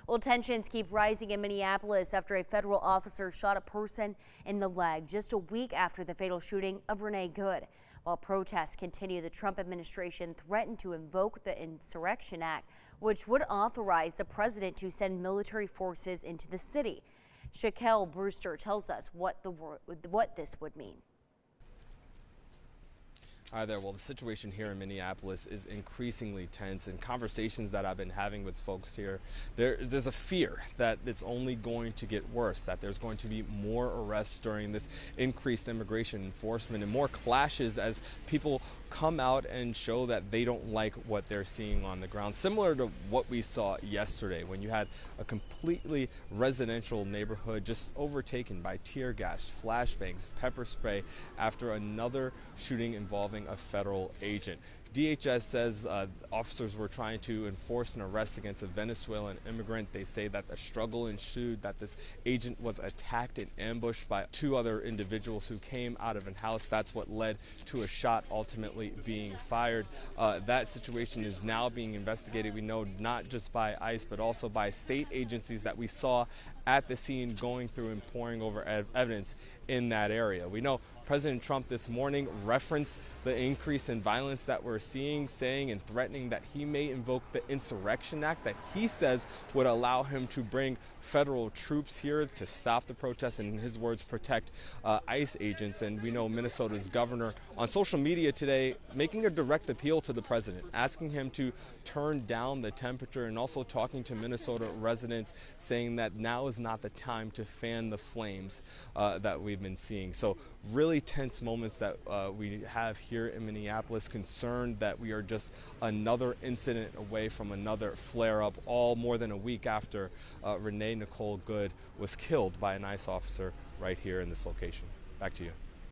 Well, tensions keep rising in Minneapolis after a federal officer shot a person in the leg just a week after the fatal shooting of Renee Good. While protests continue, the Trump administration threatened to invoke the Insurrection Act, which would authorize the president to send military forces into the city. Shaquille Brewster tells us what this would mean. Hi there. Well, the situation here in Minneapolis is increasingly tense, and conversations that I've been having with folks here, there's a fear that it's only going to get worse, that there's going to be more arrests during this increased immigration enforcement and more clashes as people come out and show that they don't like what they're seeing on the ground. Similar to what we saw yesterday when you had a completely residential neighborhood just overtaken by tear gas, flashbangs, pepper spray after another shooting involving a federal agent. DHS says officers were trying to enforce an arrest against a Venezuelan immigrant. They say that the struggle ensued, that this agent was attacked and ambushed by two other individuals who came out of a house. That's what led to a shot ultimately being fired. That situation is now being investigated. We know not just by ICE, but also by state agencies that we saw at the scene going through and poring over evidence in that area. We know President Trump this morning referenced the increase in violence that we're seeing, saying and threatening that he may invoke the Insurrection Act that he says would allow him to bring federal troops here to stop the protests and, in his words, protect ICE agents. And we know Minnesota's governor on social media today making a direct appeal to the president, asking him to turn down the temperature, and also talking to Minnesota residents, saying that now is not the time to fan the flames that we've been seeing. So really tense moments that we have here in Minneapolis, concerned that we are just another incident away from another flare-up, all more than a week after Renee Good was killed by an ICE officer right here in this location. Back to you.